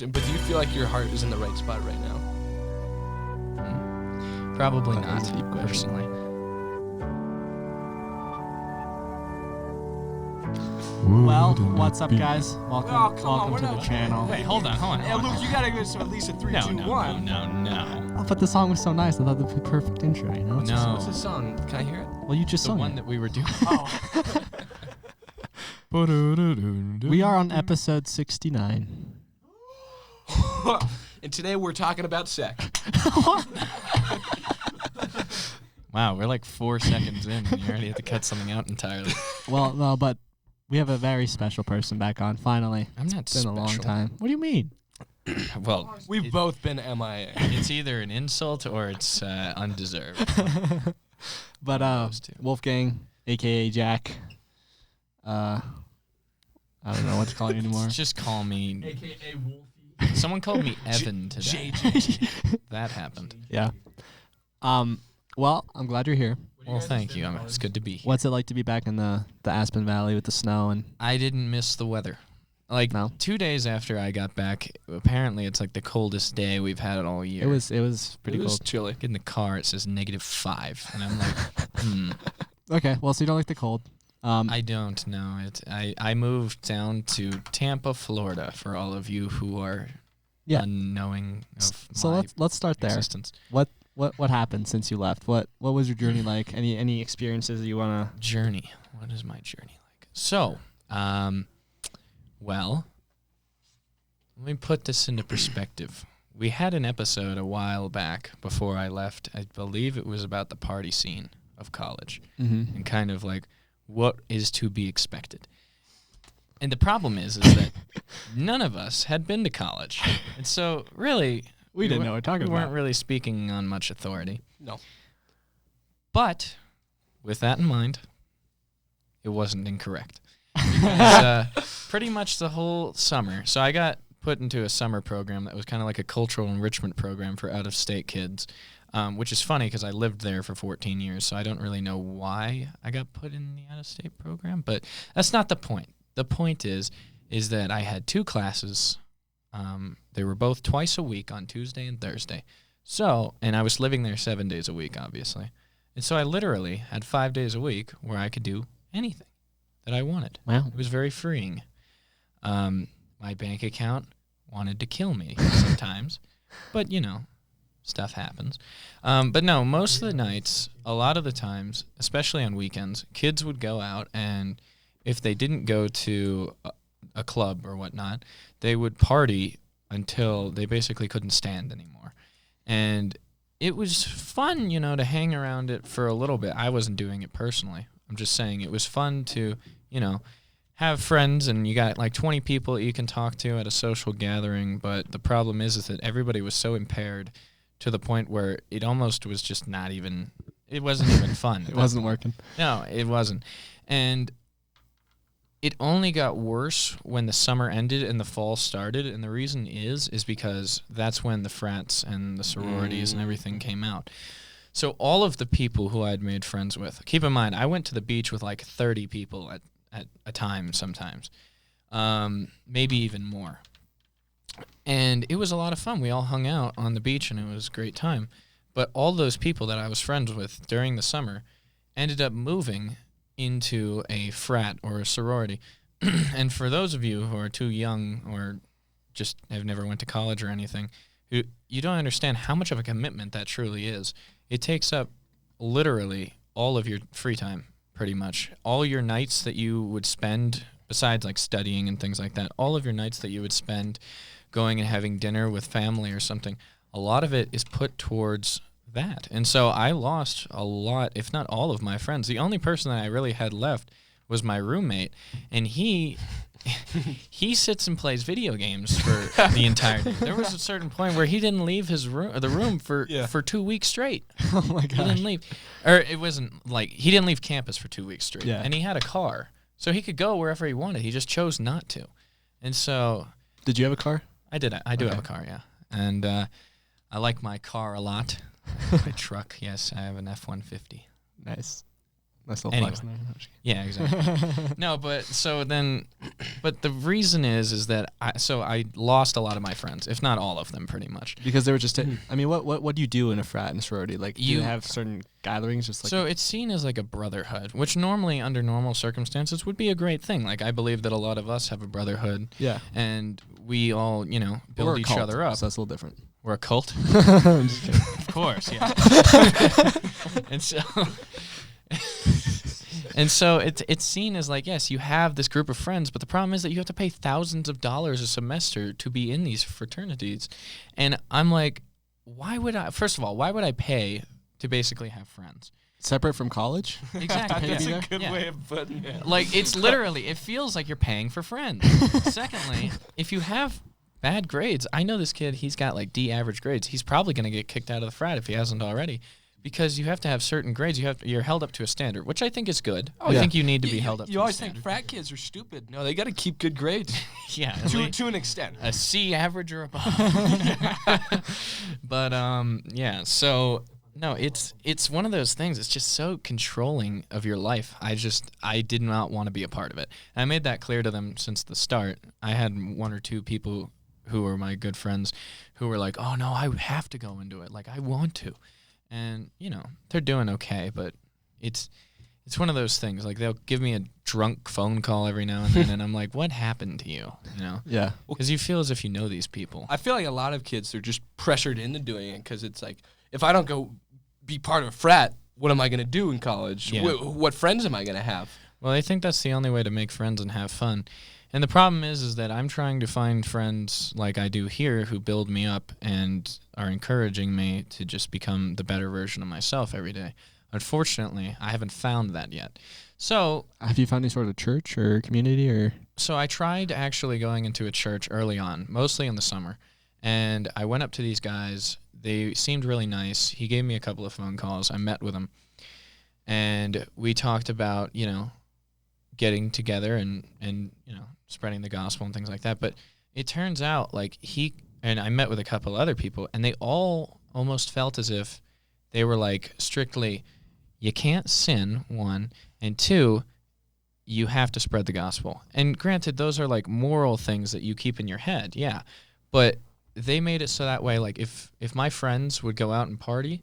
But do you feel like your heart is in the right spot right now? Probably That's not, a deep question. personally. Well, what's up, guys? Welcome, Oh, come on, welcome we're to the not- channel. Wait, hold on. Hey, Luke, you gotta go to at least a 3, 2, 1. No. Oh, but the song was so nice. I thought that'd be a perfect intro. You know? No. What's the song? Can I hear it? Well, you just The sung one it. that we were doing. We are on episode 69. And today we're talking about sex. Wow, we're like 4 seconds in, and you already have to cut something out entirely. Well, no, but we have a very special person back on. Finally, I'm not it's been special. a long time. What do you mean? Well, We've both been MIA. it's either an insult or it's undeserved. But Those two. Wolfgang, aka Jack. I don't know what to call you anymore. Just call me. AKA Wolfie. Someone called me Evan today. That happened. Yeah. Well, I'm glad you're here. Well, thank you. It's good to be here. What's it like to be back in the Aspen Valley with the snow and? I didn't miss the weather. Like No? 2 days after I got back, apparently it's like the coldest day we've had it all year. It was pretty It was cold. chilly. Get in the car, it says -5, and I'm like, Okay, well, so you don't like the cold. I don't know it. I moved down to Tampa, Florida, for all of you who are Yeah. unknowing of So my let's start there. existence. What happened since you left? What was your journey like? Any experiences that you wanna? Journey. What is my journey like? So, well, let me put this into perspective. We had an episode a while back before I left. I believe it was about the party scene of college Mm-hmm. and kind of like what is to be expected. And the problem is that none of us had been to college. And so really We didn't know what we're talking we weren't about. really speaking on much authority. No. But with that in mind, it wasn't incorrect. Because, pretty much the whole summer. So I got put into a summer program that was kind of like a cultural enrichment program for out-of-state kids, which is funny because I lived there for 14 years, so I don't really know why I got put in the out-of-state program. But that's not the point. The point is that I had 2 classes. They were both twice a week on Tuesday and Thursday. So, and I was living there 7 days a week, obviously. And so I literally had 5 days a week where I could do anything that I wanted. Wow. It was very freeing. My bank account wanted to kill me sometimes, but you know, stuff happens. But no, most of the nights, a lot of the times, especially on weekends, kids would go out, and if they didn't go to a club or whatnot, they would party until they basically couldn't stand anymore. And it was fun, you know, to hang around it for a little bit. I wasn't doing it personally. I'm just saying it was fun to, you know, have friends, and you got like 20 people that you can talk to at a social gathering. But the problem is that everybody was so impaired to the point where it almost was just not even, it wasn't even fun. It wasn't working. No, it wasn't. And it only got worse when the summer ended and the fall started. And the reason is because that's when the frats and the sororities and everything came out. So all of the people who I'd made friends with, keep in mind, I went to the beach with like 30 people at a time sometimes, maybe even more. And it was a lot of fun. We all hung out on the beach, and it was a great time. But all those people that I was friends with during the summer ended up moving into a frat or a sorority. And for those of you who are too young or just have never went to college or anything, you don't understand how much of a commitment that truly is. It takes up literally all of your free time, pretty much. All your nights that you would spend, besides like studying and things like that, all of your nights that you would spend going and having dinner with family or something, a lot of it is put towards that. And so I lost a lot, if not all of my friends. The only person that I really had left was my roommate, and he sits and plays video games for the entire day. There was a certain point where he didn't leave his room, the room for 2 weeks straight. Oh my He gosh. didn't leave, or it wasn't like he didn't leave campus for 2 weeks straight. Yeah. And he had a car, so he could go wherever he wanted. He just chose not to. And so Did you have a car? I do Okay. have a car, yeah, and I like my car a lot. My truck, yes, I have an F-150. Nice. Nice little Anyway. flex in there. No, just Yeah, exactly. No, but the reason is that I lost a lot of my friends, if not all of them, pretty much. kidding. Because they were just. I mean, what do you do in a frat and sorority? Like, do you You- have certain gatherings? Just like So it's seen as like a brotherhood, which normally under normal circumstances would be a great thing. Like I believe that a lot of us have a brotherhood, yeah, and we all We're build a each cult, other up. So that's a little different. We're a cult, I'm just kidding. of course, yeah. and so. And so it's seen as like, yes, you have this group of friends, but the problem is that you have to pay thousands of dollars a semester to be in these fraternities. And I'm like, first of all, why would I pay to basically have friends? Separate from college. Exactly. That's yeah. a good Yeah. way of putting it. Like, it's literally, it feels like you're paying for friends. Secondly, if you have bad grades, I know this kid, he's got like D average grades. He's probably going to get kicked out of the frat if he hasn't already. Because you're certain grades, you're held up to a standard, which I think is good. I think you need to be held up to You a always standard. think frat kids are stupid. No, they got to keep good grades Yeah, to an extent. a C average or above. But yeah, so no, it's one of those things. It's just so controlling of your life. I did not want to be a part of it. And I made that clear to them since the start. I had one or two people who were my good friends who were like, "Oh no, I have to go into it. Like I want to." And they're doing okay, but it's one of those things. Like they'll give me a drunk phone call every now and then, and I'm like, "What happened to you?" Yeah. Because you feel as if you know these people. I feel like a lot of kids are just pressured into doing it because it's like, if I don't go be part of a frat, what am I going to do in college? Yeah. What friends am I going to have? Well, I think that's the only way to make friends and have fun. And the problem is that I'm trying to find friends like I do here who build me up and are encouraging me to just become the better version of myself every day. Unfortunately, I haven't found that yet. So Have you found any sort of church or community or? So I tried actually going into a church early on, mostly in the summer. And I went up to these guys. They seemed really nice. He gave me a couple of phone calls. I met with them. And we talked about, getting together and spreading the gospel and things like that. But it turns out like I met with a couple other people, and they all almost felt as if they were like strictly, you can't sin, one, and two, you have to spread the gospel. And granted, those are like moral things that you keep in your head, yeah. But they made it so that way, like if my friends would go out and party,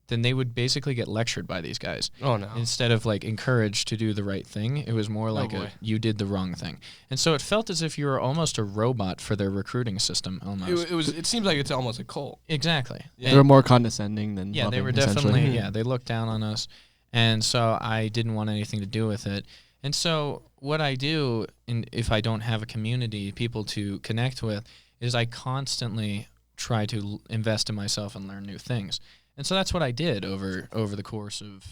then they would basically get lectured by these guys. Oh no! Instead of like encouraged to do the right thing, it was more like boy. you did the wrong thing. And so it felt as if you were almost a robot for their recruiting system almost. It seems like it's almost a cult. Exactly. Yeah. They were more condescending than Yeah, they loving, were essentially. definitely, they looked down on us. And so I didn't want anything to do with it. And so what I do, if I don't have a community, people to connect with, is I constantly try to invest in myself and learn new things. And so that's what I did over the course of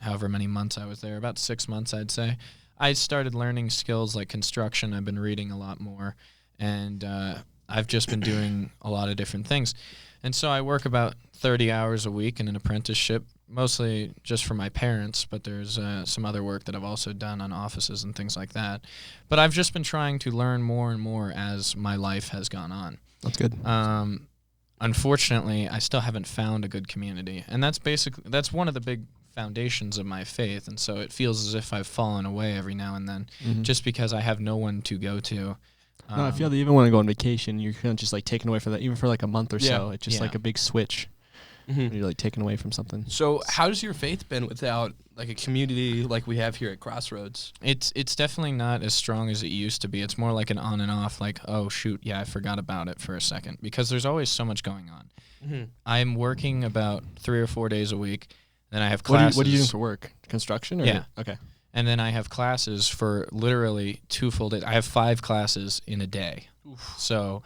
however many months I was there, about 6 months, I'd say. I started learning skills like construction. I've been reading a lot more, and I've just been doing a lot of different things. And so I work about 30 hours a week in an apprenticeship, mostly just for my parents, but there's some other work that I've also done on offices and things like that. But I've just been trying to learn more and more as my life has gone on. That's good. Unfortunately, I still haven't found a good community, and that's one of the big foundations of my faith, and so it feels as if I've fallen away every now and then, just because I have no one to go to. No, I feel that even when I go on vacation, you're kind of just like taken away for that, even for like a month or so. It's just Yeah. like a big switch. When you're like taken away from something. So how's your faith been without like a community like we have here at Crossroads? It's definitely not as strong as it used to be. It's more like an on and off, like, oh, shoot, yeah, I forgot about it for a second, because there's always so much going on. I'm working about 3 or 4 days a week. Then I have classes. What are you doing for work? Construction? Or? Yeah. Okay. And then I have classes for literally 2 full days. I have 5 classes in a day. So,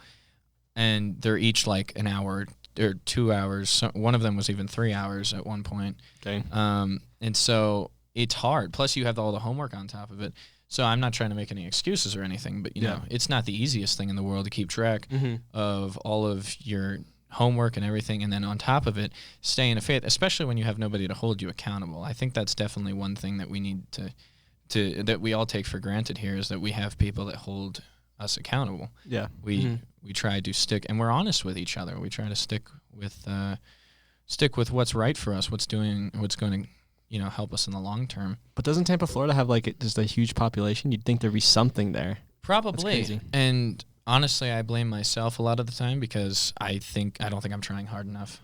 and they're each like an hour or 2 hours. So one of them was even 3 hours at one point. Okay. And so it's hard. Plus you have all the homework on top of it. So I'm not trying to make any excuses or anything, but you know, it's not the easiest thing in the world to keep track of all of your homework and everything, and then on top of it, stay in a faith, especially when you have nobody to hold you accountable. I think that's definitely one thing that we need to that we all take for granted here, is that we have people that hold us accountable. Yeah. We try to stick, and we're honest with each other. We try to stick with what's right for us, what's going to, help us in the long term. But doesn't Tampa, Florida have like just a huge population? You'd think there'd be something there. Probably. crazy. And honestly, I blame myself a lot of the time because I don't think I'm trying hard enough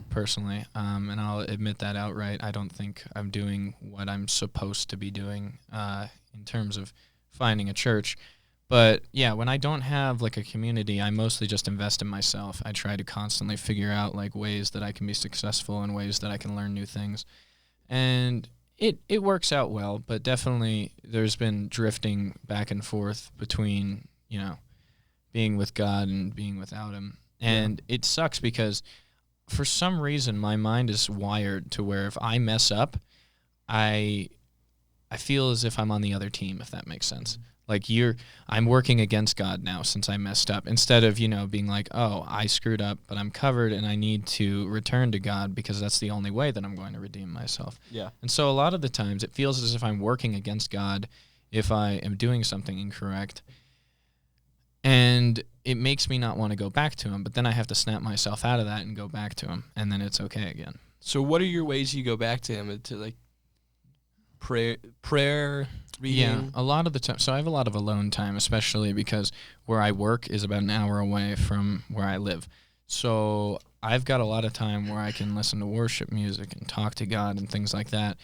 personally. And I'll admit that outright. I don't think I'm doing what I'm supposed to be doing in terms of finding a church. But yeah, when I don't have like a community, I mostly just invest in myself. I try to constantly figure out like ways that I can be successful and ways that I can learn new things. And it works out well, but definitely there's been drifting back and forth between, being with God and being without him. And it sucks because for some reason my mind is wired to where if I mess up, I feel as if I'm on the other team, if that makes sense. Like I'm working against God now since I messed up, instead of, being like, oh, I screwed up, but I'm covered and I need to return to God because that's the only way that I'm going to redeem myself. Yeah. And so a lot of the times it feels as if I'm working against God if I am doing something incorrect. And it makes me not want to go back to him, but then I have to snap myself out of that and go back to him, and then it's okay again. So what are your ways you go back to him? To like prayer, reading? Yeah, a lot of the time. So I have a lot of alone time, especially because where I work is about an hour away from where I live. So I've got a lot of time where I can listen to worship music and talk to God and things like that.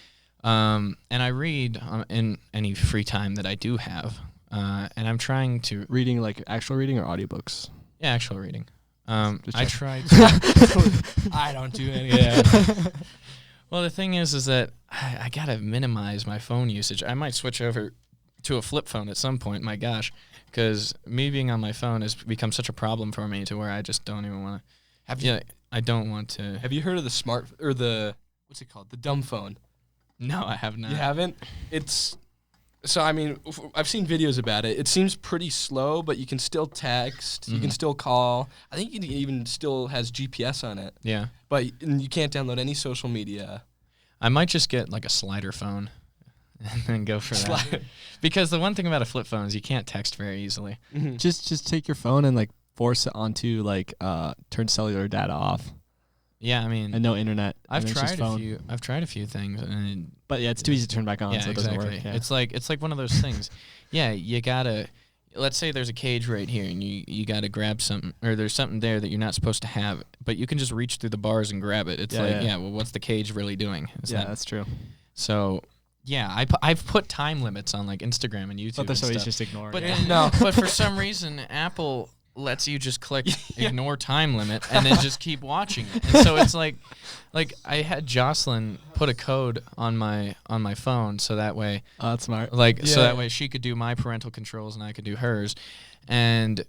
And I read in any free time that I do have. And I'm trying to... Reading, like actual reading or audiobooks? Yeah, actual reading. I tried... I don't do any. Yeah. Well, the thing is that I got to minimize my phone usage. I might switch over to a flip phone at some point, my gosh, because me being on my phone has become such a problem for me to where I just don't even want to... I don't want to... Have you heard of the what's it called? The dumb phone? No, I have not. You haven't? It's... So, I mean, I've seen videos about it. It seems pretty slow, but you can still text. You can still call. I think it even still has GPS on it. Yeah. But you can't download any social media. I might just get like a slider phone and then go for that. Because the one thing about a flip phone is you can't text very easily. Mm-hmm. Just take your phone and like force it onto like turn cellular data off. Yeah, I mean, and no internet. I've tried a few things, but yeah, it's too easy to turn back on, so it doesn't work. Yeah. It's like one of those things. Yeah, you gotta. Let's say there's a cage right here, and you gotta grab something, or there's something there that you're not supposed to have, but you can just reach through the bars and grab it. It's well, what's the cage really doing? That's true. So. Yeah, I've put time limits on like Instagram and YouTube. But that's always just ignore. But but for some reason Apple lets you just click ignore time limit and then just keep watching it. And so it's like I had Jocelyn put a code on my phone so that way that's smart. So that way she could do my parental controls and I could do hers. And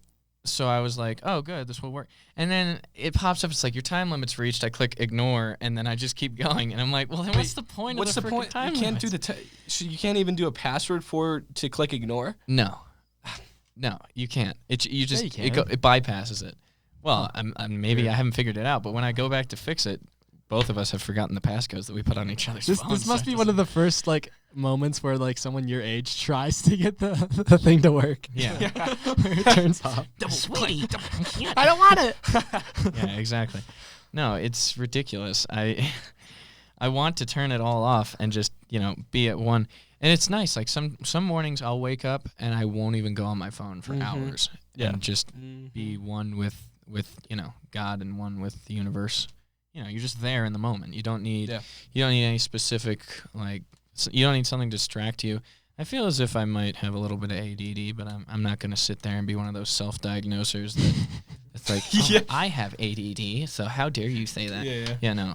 so I was like, oh, good, this will work. And then it pops up. It's like, your time limit's reached. I click ignore, and then I just keep going. And I'm like, well, then what's the point of the freaking time You can't limit? do so you can't even do a password to click ignore? No, you can't. You just you can. it bypasses it. Well, maybe I haven't figured it out, but when I go back to fix it, both of us have forgotten the passcodes that we put on each other's phones. This must be one of the first like moments where like someone your age tries to get the thing to work. Yeah. Where it turns off. Sweetie, I don't want it. Yeah, exactly. No, it's ridiculous. I want to turn it all off and just, be at one. And it's nice. Like some mornings I'll wake up and I won't even go on my phone for hours. Yeah. And just be one with God and one with the universe. You're just there in the moment. You don't need any specific you don't need something to distract you. I feel as if I might have a little bit of ADD, but I'm not going to sit there and be one of those self-diagnosers that it's like, I have ADD, so how dare you say that? Yeah, no.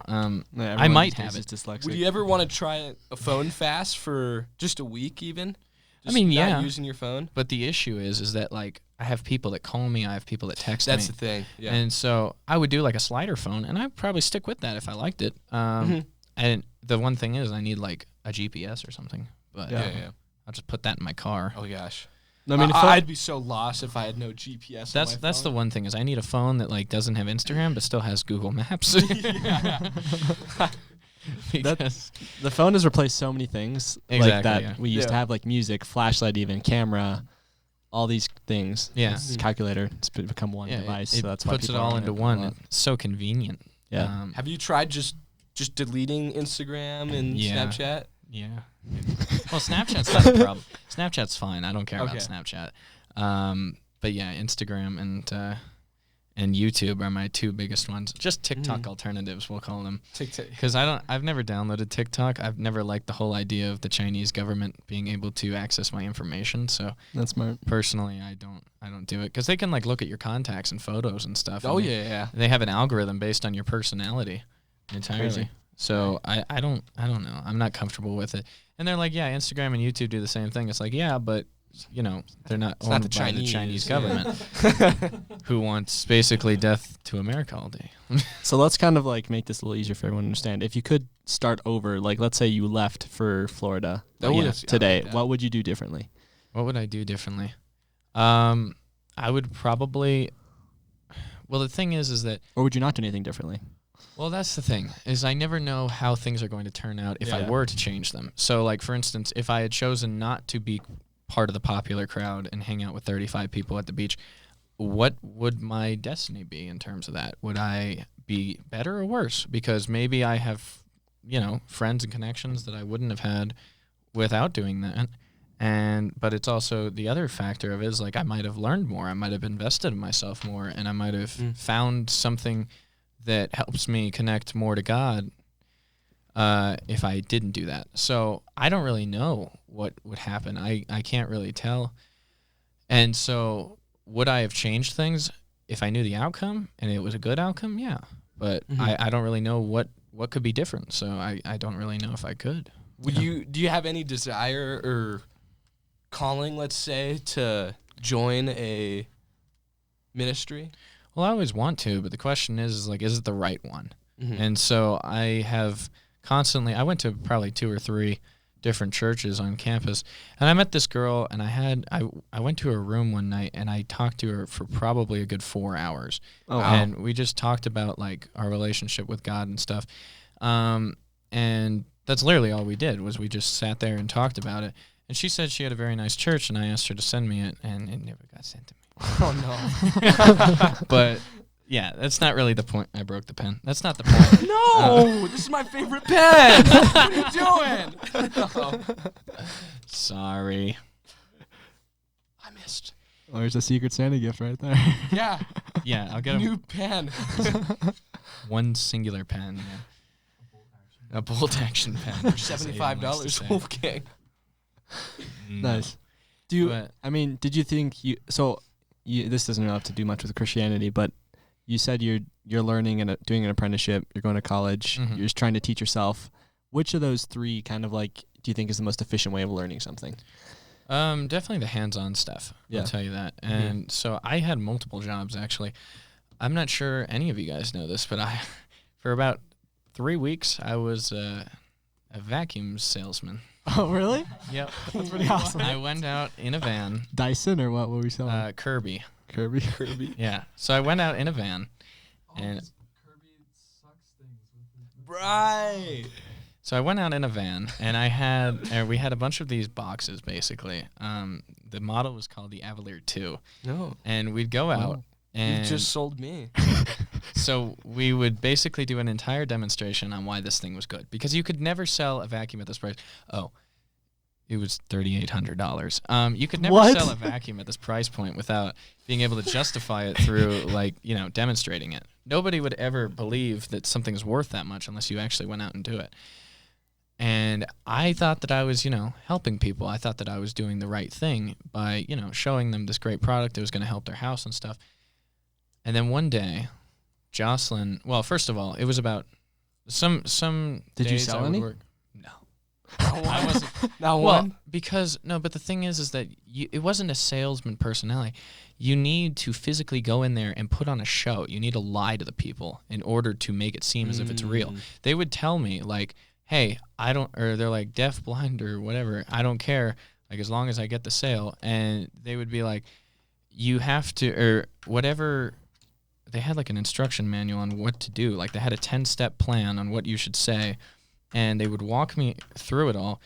I might have it. Dyslexic. Would you ever want to try a phone fast for just a week even? Just not using your phone? But the issue is that like I have people that call me, I have people that text me. That's the thing. Yeah. And so I would do like a slider phone, and I'd probably stick with that if I liked it. And the one thing is I need like a GPS or something. But I'll just put that in my car. Oh gosh. I mean, I'd be so lost if I had no GPS. That's the one thing is I need a phone that like doesn't have Instagram but still has Google Maps. Because the phone has replaced so many things like that we used to have, like music, flashlight, even camera, all these things. Yeah, this calculator. It's become one device. So that's why puts it people all are into one. It's so convenient. Yeah. Have you tried just just deleting Instagram and Snapchat? Yeah. Well, Snapchat's not a problem. Snapchat's fine. I don't care about Snapchat. But yeah, Instagram and YouTube are my two biggest ones. Just TikTok alternatives, we'll call them. TikTok. Because I've never downloaded TikTok. I've never liked the whole idea of the Chinese government being able to access my information. So that's smart. Personally, I don't do it because they can like look at your contacts and photos and stuff. Oh and yeah. They have an algorithm based on your personality entirely. Crazy. So I don't know. I'm not comfortable with it. And they're like, yeah, Instagram and YouTube do the same thing. It's like, yeah, but you know, they're not owned by the Chinese government who wants basically death to America all day. So let's kind of like make this a little easier for everyone to understand. If you could start over, like let's say you left for Florida today, what would you do differently? What would I do differently? I would probably, well, the thing is that... Or would you not do anything differently? Well, that's the thing, is I never know how things are going to turn out if I were to change them. So, like, for instance, if I had chosen not to be part of the popular crowd and hang out with 35 people at the beach, what would my destiny be in terms of that? Would I be better or worse? Because maybe I have, you know, friends and connections that I wouldn't have had without doing that. But it's also the other factor of it is like I might have learned more. I might have invested in myself more, and I might have found something that helps me connect more to God if I didn't do that. So I don't really know what would happen. I can't really tell. And so would I have changed things if I knew the outcome and it was a good outcome? Yeah. But I don't really know what could be different. So I don't really know if I could. Do you have any desire or calling, let's say, to join a ministry? Well, I always want to, but the question is like, is it the right one? And so I have constantly, I went to probably 2 or 3 different churches on campus, and I met this girl, and I went to her room one night, and I talked to her for probably a good 4 hours. Oh, wow. And we just talked about like our relationship with God and stuff. And that's literally all we did was we just sat there and talked about it. And she said she had a very nice church, and I asked her to send me it, and it never got sent to me. Oh, no. But, yeah, that's not really the point. I broke the pen. That's not the point. No! This is my favorite pen! What are you doing? No. Sorry. I missed. Oh, there's a Secret Santa gift right there. Yeah. Yeah, I'll get new pen. One singular pen, yeah. A bolt action pen. For $75, Wolfgang. Nice. Did you think this doesn't have to do much with Christianity, but you said you're learning and doing an apprenticeship, you're going to college, you're just trying to teach yourself. Which of those 3 kind of like do you think is the most efficient way of learning something? Definitely the hands-on stuff. Yeah. I'll tell you that. And so I had multiple jobs actually. I'm not sure any of you guys know this, but for about 3 weeks I was a vacuum salesman. Oh, really? Yep. That's pretty awesome. I went out in a van. Dyson or what were we selling? Kirby. Kirby? Yeah. So I went out in a van. And Kirby sucks things. Right. So I went out in a van, and we had a bunch of these boxes, basically. The model was called the Avalier 2. No. And we'd go out. And you just sold me. So we would basically do an entire demonstration on why this thing was good. Because you could never sell a vacuum at this price. Oh, it was $3,800. You could never sell a vacuum at this price point without being able to justify it through, like, you know, demonstrating it. Nobody would ever believe that something's worth that much unless you actually went out and do it. And I thought that I was, you know, helping people. I thought that I was doing the right thing by, you know, showing them this great product that was going to help their house and stuff. And then one day, Jocelyn, well, first of all, it was about some Did you sell any? No. I wasn't. Not Well, one? because, no, but the thing is that it wasn't a salesman personality. You need to physically go in there and put on a show. You need to lie to the people in order to make it seem as if it's real. They would tell me, like, hey, or they're like deaf, blind, or whatever. I don't care, like, as long as I get the sale. And they would be like, you have to, or whatever. They had like an instruction manual on what to do. Like they had a 10-step plan on what you should say, and they would walk me through it all.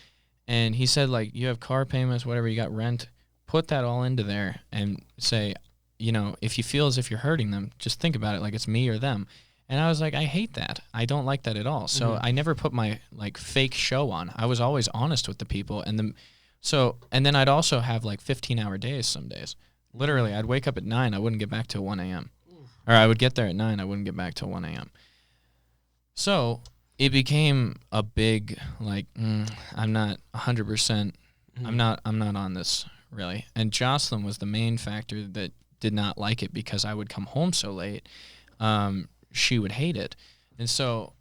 And he said, like, you have car payments, whatever, you got rent, put that all into there and say, you know, if you feel as if you're hurting them, just think about it like it's me or them. And I was like, I hate that. I don't like that at all. So I never put my like fake show on. I was always honest with the people. And then I'd also have like 15-hour days some days. Literally, I'd wake up at 9. I wouldn't get back till 1 a.m. Or I would get there at 9. I wouldn't get back till 1 a.m. So it became a big like, I'm not 100%. I'm not on this really. And Jocelyn was the main factor that did not like it because I would come home so late. She would hate it. And so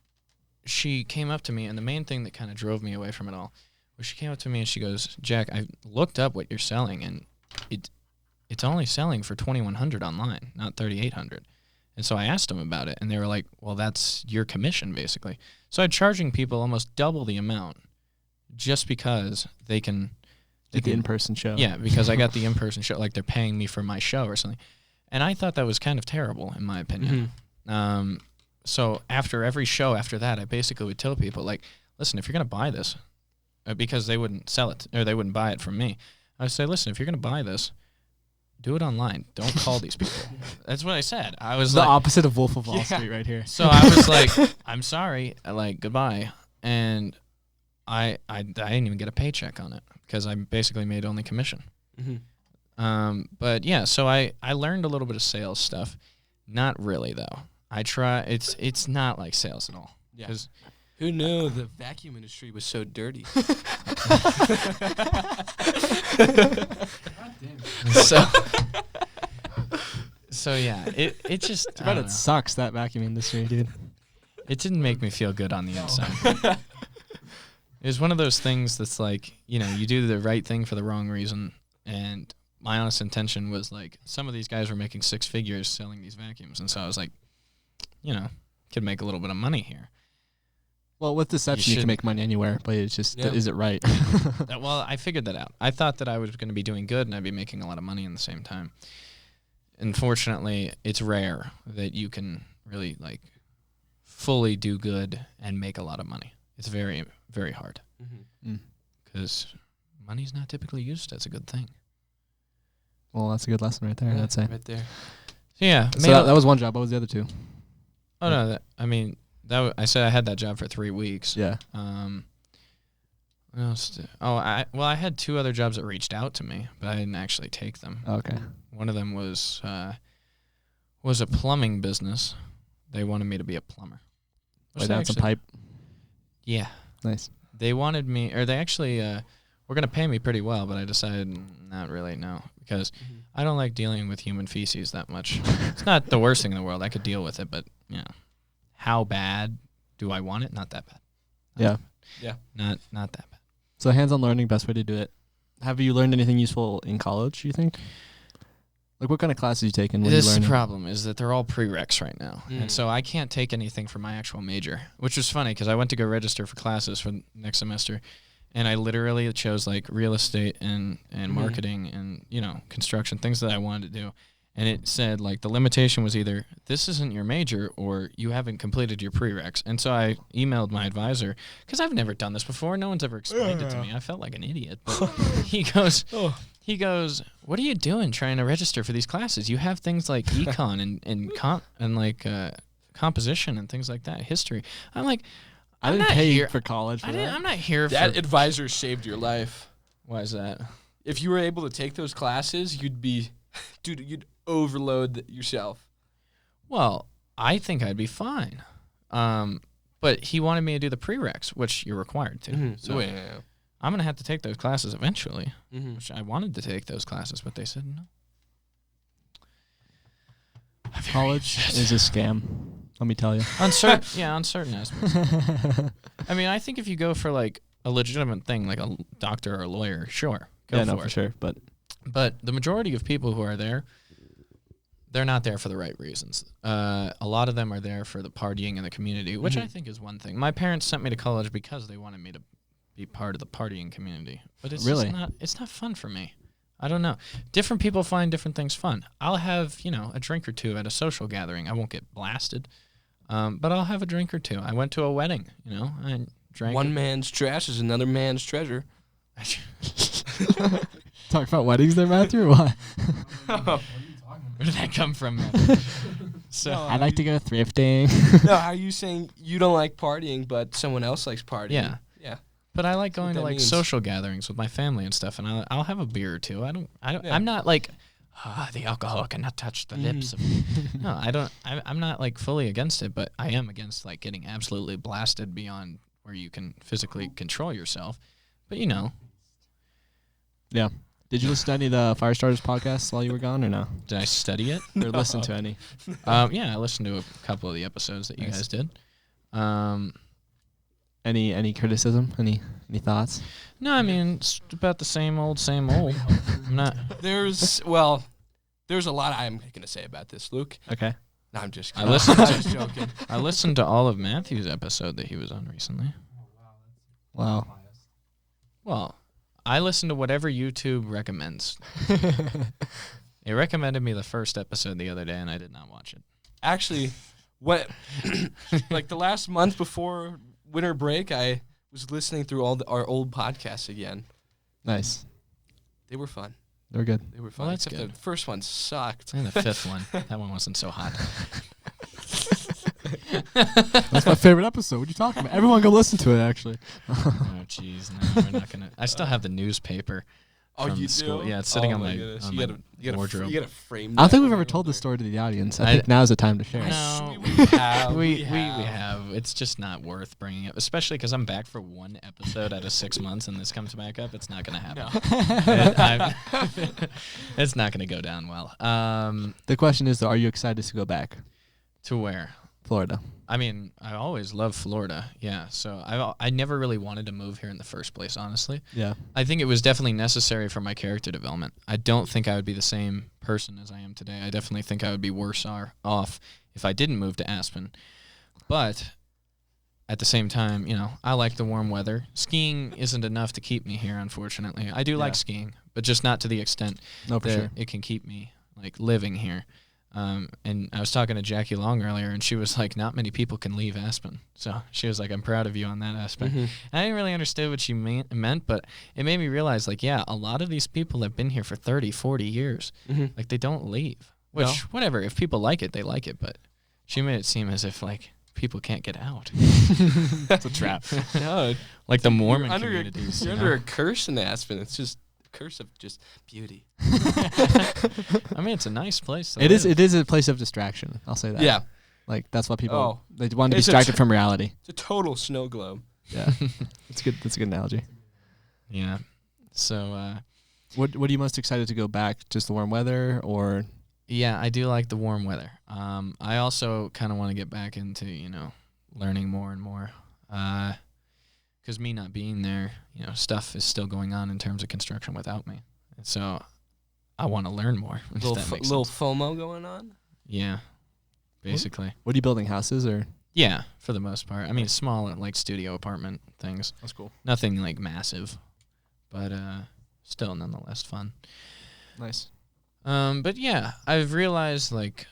she came up to me, and the main thing that kind of drove me away from it all was she came up to me and she goes, Jack, I looked up what you're selling, and it's only selling for $2,100 online, not $3,800. And so I asked them about it, and they were like, well, that's your commission, basically. So I'm charging people almost double the amount just because they can... Like the in-person show. Yeah, because I got the in-person show, like they're paying me for my show or something. And I thought that was kind of terrible, in my opinion. So after every show after that, I basically would tell people, like, listen, if you're going to buy this, because they wouldn't sell it, or they wouldn't buy it from me, I would say, listen, if you're going to buy this, do it online. Don't call these people. That's what I said. I was the like... opposite of Wolf of Wall Street right here. So I was like, I'm sorry, like, goodbye. And I didn't even get a paycheck on it because I basically made only commission. But yeah, so I learned a little bit of sales stuff. Not really though. I try. It's not like sales at all. Yeah. Who knew the vacuum industry was so dirty? So yeah, it just. Too bad it sucks, that vacuum industry, dude. It didn't make me feel good on the inside. It was one of those things that's like, you know, you do the right thing for the wrong reason. And my honest intention was like, some of these guys were making 6 figures selling these vacuums. And so I was like, you know, could make a little bit of money here. Well, with deception, you can make money anywhere, but it's just, is it right? Well, I figured that out. I thought that I was going to be doing good and I'd be making a lot of money in the same time. Unfortunately, it's rare that you can really like fully do good and make a lot of money. It's very, very hard because money's not typically used as a good thing. Well, that's a good lesson right there. I'd say. Right there. So yeah. So that was one job. What was the other two? Oh no, I said I had that job for 3 weeks. Yeah. What else I had 2 other jobs that reached out to me, but I didn't actually take them. Okay. One of them was a plumbing business. They wanted me to be a plumber. Lay down some pipe. Yeah. Nice. They wanted me, or they actually were going to pay me pretty well, but I decided not really, no, because I don't like dealing with human feces that much. It's not the worst thing in the world. I could deal with it, but, you know, how bad do I want it? Not that bad. Yeah. Not that bad. So hands-on learning, best way to do it. Have you learned anything useful in college, you think? Like, what kind of classes you taken? This is the problem, is that they're all prereqs right now. And so I can't take anything for my actual major, which was funny because I went to go register for classes for next semester, and I literally chose, like, real estate and marketing and, you know, construction, things that I wanted to do. And it said, like, the limitation was either this isn't your major or you haven't completed your prereqs. And so I emailed my advisor, because I've never done this before. No one's ever explained it to me. I felt like an idiot. But he goes, what are you doing trying to register for these classes? You have things like econ and composition and things like that, history. I'm like, I didn't pay for college for that. I'm not here that advisor saved your life. Why is that? If you were able to take those classes, you'd overload yourself. Well, I think I'd be fine. But he wanted me to do the prereqs, which you're required to. So I'm going to have to take those classes eventually, which I wanted to take those classes, but they said no. College is a scam, let me tell you. On certain aspects. I mean, I think if you go for like a legitimate thing, like a doctor or a lawyer, sure, go for it. For sure. But the majority of people who are there, they're not there for the right reasons. A lot of them are there for the partying in the community, which I think is one thing. My parents sent me to college because they wanted me to be part of the partying community. But it's really it's not fun for me. I don't know. Different people find different things fun. I'll have, you know, a drink or two at a social gathering. I won't get blasted, but I'll have a drink or two. I went to a wedding, you know. I drank. One man's trash is another man's treasure. Talk about weddings there, Matthew, or what? Where did that come from, man? So No, I like to go thrifting. No, how are you saying you don't like partying, but someone else likes partying? Yeah. Yeah. but I like going to that like means. social gatherings with my family and stuff, and I'll have a beer or two. I don't. Yeah. I'm not like the alcohol cannot touch the lips of. No, I don't. I'm not like fully against it, but I am against like getting absolutely blasted beyond where you can physically control yourself. But Yeah. Did you listen to any of the Firestarters podcasts while you were gone or no? did I study it? Or listen to any? Yeah, I listened to a couple of the episodes that you Nice. guys did. Any criticism? Any thoughts? No, I mean it's about the same old, same old. I'm not. There's a lot I'm going to say about this, Luke. Okay. No, I'm just I kidding. listened I'm to- just joking. I listened to all of Matthew's episode that he was on recently. Wow. Well, I listen to whatever YouTube recommends. It recommended me the first episode the other day, and I did not watch it. Actually, what like the last month before winter break, I was listening through our old podcasts again. Nice. They were fun. They were good. They were fun. Well, that's Except good. the first one sucked. And the fifth one, that one wasn't so hot. That's my favorite episode. What are you talking about? Everyone go listen to it, actually. Oh, jeez, no, we're not gonna. I still have the newspaper. Oh, From you school. do? Yeah, it's sitting Oh on my goodness. on you my gotta wardrobe. You gotta frame. I don't think that we've ever when told you're this story to the audience. I- I think now's the time to share it. No, older. We have. we have. It's just not worth bringing up, especially because I'm back for one episode out of 6 months, and this comes back up. It's not gonna happen. It's not gonna go down well. The question is, though, are you excited to go back? To where? Florida. I mean, I always loved Florida. Yeah, so I never really wanted to move here in the first place, honestly. Yeah. I think it was definitely necessary for my character development. I don't think I would be the same person as I am today. I definitely think I would be worse off if I didn't move to Aspen. But at the same time, I like the warm weather. Skiing isn't enough to keep me here, unfortunately. I do like skiing, but just not to the extent No, for that sure. it can keep me like living here. And I was talking to Jackie Long earlier, and she was like, not many people can leave Aspen. So she was like, I'm proud of you on that aspect. Mhm. I didn't really understand what she meant, but it made me realize, like, yeah, a lot of these people have been here for 30, 40 years. Mhm. Like, they don't leave. Which, No. whatever, if people like it, they like it. But she made it seem as if, like, people can't get out. It's a trap. No, Like the Mormon you're under communities. you're you under know? a curse in Aspen. It's just a curse of just beauty. I mean, it's a nice place. To It is. live. It is a place of distraction. I'll say that. Yeah, Like that's what people Oh. they want to be It's a distracted tr- from reality. it's a total snow globe. Yeah. That's good. That's a good analogy. Yeah. So, What are you most excited to go back? Just the warm weather, or yeah, I do like the warm weather. I also kind of want to get back into, learning more and more. Because me not being there, stuff is still going on in terms of construction without me. And so I want to learn more. If Little that makes little sense. FOMO going on. Yeah, basically. what are you building houses or? Yeah, for the most part. I mean, small, like, studio apartment things. That's cool. Nothing, like, massive. But still, nonetheless, fun. Nice. But yeah, I've realized like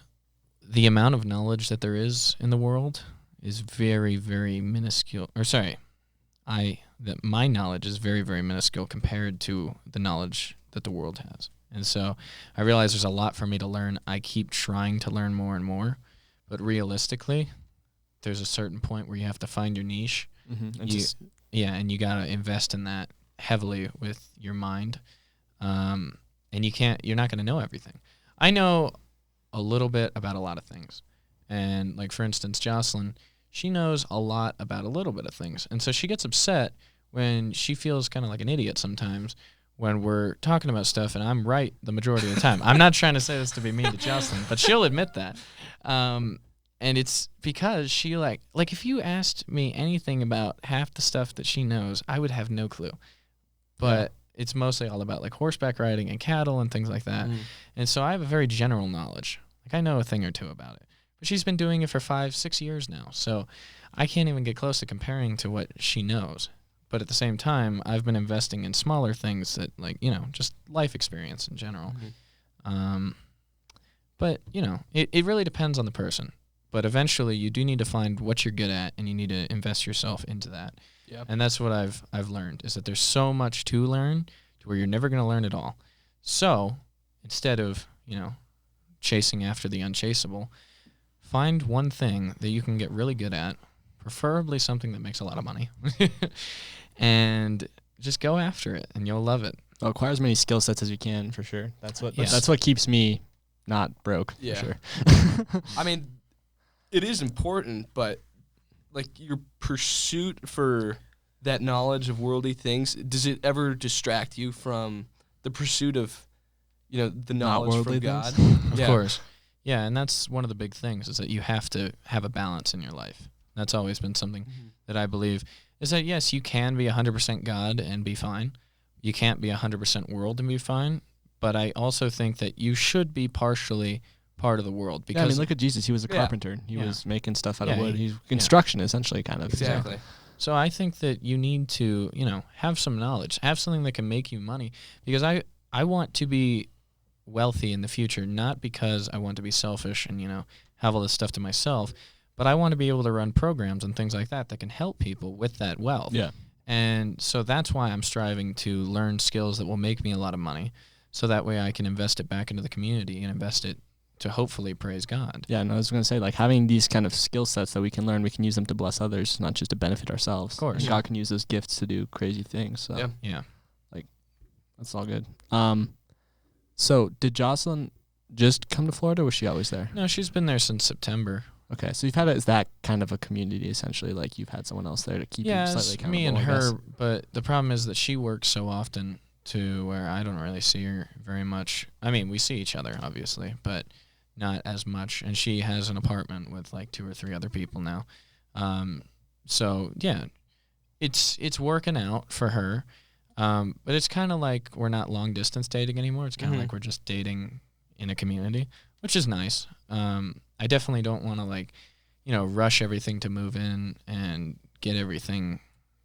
the amount of knowledge that there is in the world is very, very minuscule. Or sorry, that my knowledge is very, very minuscule compared to the knowledge that the world has. And so I realize there's a lot for me to learn. I keep trying to learn more and more, but realistically, there's a certain point where you have to find your niche. Mm-hmm. And you gotta invest in that heavily with your mind. And you're not gonna know everything. I know a little bit about a lot of things. And like, for instance, Jocelyn, she knows a lot about a little bit of things. And so she gets upset when she feels kind of like an idiot sometimes when we're talking about stuff and I'm right the majority of the time. I'm not trying to say this to be mean to Jocelyn, but she'll admit that. And it's because she like if you asked me anything about half the stuff that she knows, I would have no clue. But it's mostly all about like horseback riding and cattle and things like that. Mm. And so I have a very general knowledge. Like, I know a thing or two about it. But she's been doing it for 5-6 years now. So I can't even get close to comparing to what she knows. But at the same time, I've been investing in smaller things that, like, just life experience in general. Mm-hmm. But, it really depends on the person. But eventually you do need to find what you're good at, and you need to invest yourself into that. Yeah. And that's what I've learned, is that there's so much to learn to where you're never going to learn it all. So instead of, chasing after the unchaseable, find one thing that you can get really good at, preferably something that makes a lot of money, and just go after it, and you'll love it. Well, acquire as many skill sets as you can, for sure. That's what Yes. that's what keeps me not broke, Yeah. for sure. I mean, it is important, but like your pursuit for that knowledge of worldly things, does it ever distract you from the pursuit of, the knowledge worldly from God? things? Of Yeah. course. Yeah, and that's one of the big things is that you have to have a balance in your life. That's always been something that I believe is that, yes, you can be 100% God and be fine. You can't be 100% world and be fine. But I also think that you should be partially part of the world. Because Yeah, I mean, look at Jesus. He was a Yeah. carpenter. He Yeah. was making stuff out of Yeah, wood. he- He's construction, essentially, kind of. Exactly. So I think that you need to, have some knowledge, have something that can make you money. Because I want to be wealthy in the future, not because I want to be selfish and, have all this stuff to myself, but I want to be able to run programs and things like that can help people with that wealth. Yeah. And so that's why I'm striving to learn skills that will make me a lot of money, so that way I can invest it back into the community and invest it to hopefully praise God. Yeah, and I was going to say, like, having these kind of skill sets that we can learn, we can use them to bless others, not just to benefit ourselves. Of course. And Yeah. God can use those gifts to do crazy things. So Yeah. Yeah. that's all good. So did Jocelyn just come to Florida, or was she always there? No, she's been there since September. Okay, so you've had it as that kind of a community, essentially. Like, you've had someone else there to keep you Yeah, slightly it's accountable. me and I guess. her, but the problem is that she works so often to where I don't really see her very much. I mean, we see each other, obviously, but not as much. And she has an apartment with like 2 or 3 other people now. So, yeah, it's working out for her. But it's kind of like we're not long-distance dating anymore. It's kind of like we're just dating in a community, which is nice. I definitely don't want to, rush everything to move in and get everything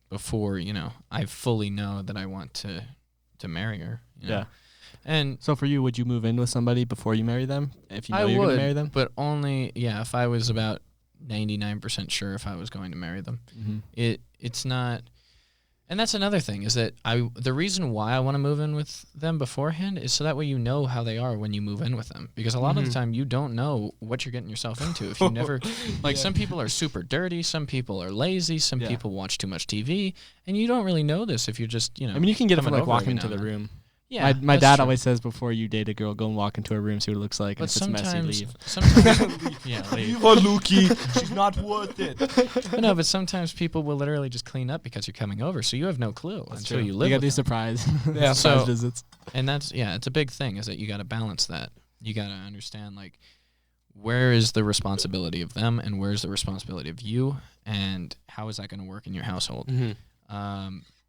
before, I fully know that I want to marry her. Yeah. And So for you, would you move in with somebody before you marry them? If you know I you're going would, to marry them? but only, if I was about 99% sure if I was going to marry them. Mm-hmm. It's not, and that's another thing is that the reason why I want to move in with them beforehand is so that way you know how they are when you move in with them, because a lot of the time you don't know what you're getting yourself into if you never some people are super dirty, some people are lazy, some people watch too much TV, and you don't really know this if you're just I mean, you can get it from coming like over walking every into now the and then. room. Yeah, my that's dad true. always says before you date a girl, go and walk into her room, see what it looks like, But and if it's messy, leave. sometimes leave. her, Lukey. She's not worth it. But no, but sometimes people will literally just clean up because you're coming over, so you have no clue until you live You got with these them. surprise, Yeah. surprise So- visits. And that's, it's a big thing is that you got to balance that. You got to understand, like, where is the responsibility of them and where's the responsibility of you, and how is that going to work in your household?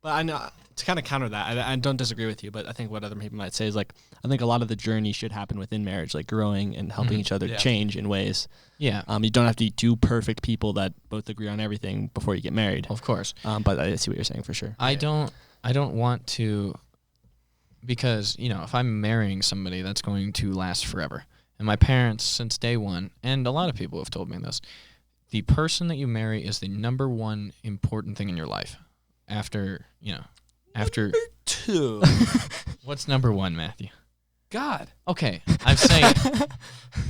But I know, to kind of counter that, I don't disagree with you, but I think what other people might say is, like, I think a lot of the journey should happen within marriage, like growing and helping each other Yeah. change in ways. Yeah, You don't have to be 2 perfect people that both agree on everything before you get married. of course. But I see what you're saying for sure. I don't want to, because, if I'm marrying somebody, that's going to last forever. And my parents, since day one, and a lot of people have told me this, the person that you marry is the number one important thing in your life. After 2. what's number 1, Matthew? God. Okay, I'm saying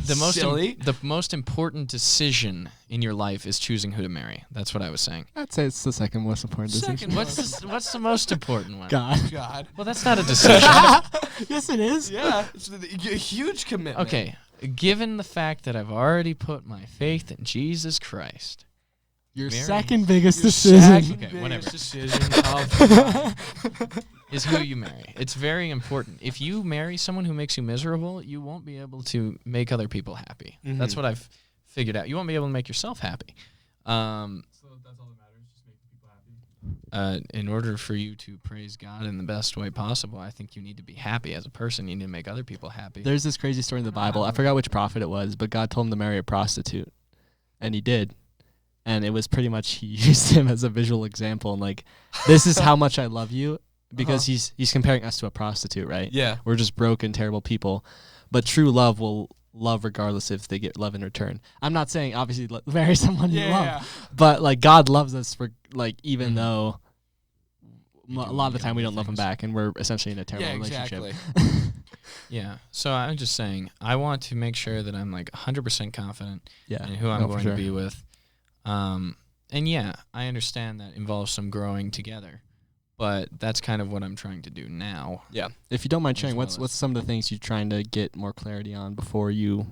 the Silly. most important decision in your life is choosing who to marry. That's what I was saying. I'd say it's the second most important decision. Second What's the most important one? God. God. Well, that's not a decision. Yes, it is. Yeah. It's a huge commitment. Okay, given the fact that I've already put my faith in Jesus Christ, Your Marry- second biggest Your decision. second Okay, whatever. biggest decision of is who you marry. It's very important. If you marry someone who makes you miserable, you won't be able to make other people happy. That's what I've figured out. You won't be able to make yourself happy. So that's all that matters, just making people happy. In order for you to praise God in the best way possible, I think you need to be happy as a person. You need to make other people happy. There's this crazy story in the Bible. I forgot which prophet it was, but God told him to marry a prostitute, and he did. And it was pretty much he used him as a visual example, and like, this is how much I love you, because he's comparing us to a prostitute, right? Yeah. We're just broken, terrible people, but true love will love regardless if they get love in return. I'm not saying obviously marry someone you love, but like God loves us for like even though a lot of the time we don't love him back, and we're essentially in a terrible relationship. Exactly. Yeah. So I'm just saying, I want to make sure that I'm like 100% confident Yeah. in who I'm No, for going sure. to be with. And yeah, I understand that involves some growing together, but that's kind of what I'm trying to do now. Yeah. If you don't mind As sharing, well what's as- some of the things you're trying to get more clarity on before you